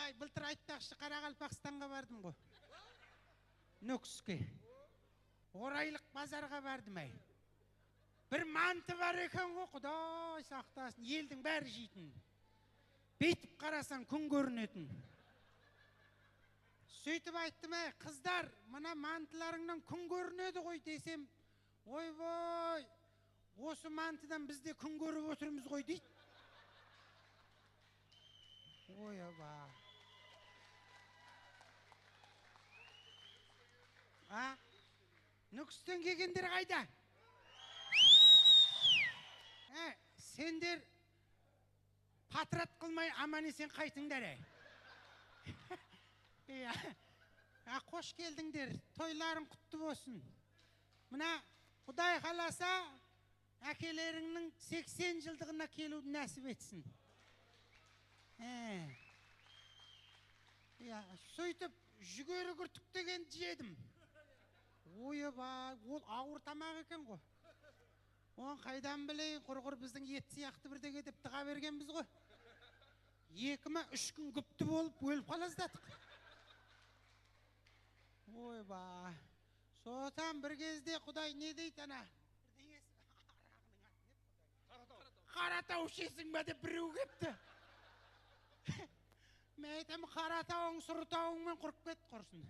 Құдай, былтыр айтпақшы Қарақалпақстанға бардым ғой. Нүкіске. Орайлық базарға бардым әй. Bir манты бар екен ғой, Құдай сақтасын, елдің бәрі жейтін. Бейтіп қарасан күн көрінетін. Сөйтіп айттым әй, қыздар, мына мантыларыңнан күн көрінеді ғой десем, ой-бой, осы мантыдан бізде күн көріп отырмыз ғой дейді. Ой-ба. Нүкістен келгендер қайда? Сендер патрат қылмай аман есен қайтыңдар әй. Қош келдіңдер, тойларың құтты болсын. Мына Құдай қаласа әкелеріңнің 80 жылдығына келуді нәсіп етсін. Сөйтіп жүгері күртік деген жедім. Ойы-ба, ол ауыр тамақ екен ғой. Оған қайдан білейін, құрғыр біздің ет сияқты бірдеге деп тыға бергенбіз ғой. 2-3 күн күпті болып өліп қалаздадық. Ойба, соғытан бір кезде Құдай не дейді ана? Қаратау ішесің бә деп біреу кепті. Мен айтам, қаратауың сұртауыңмен құрып кетті құрсын.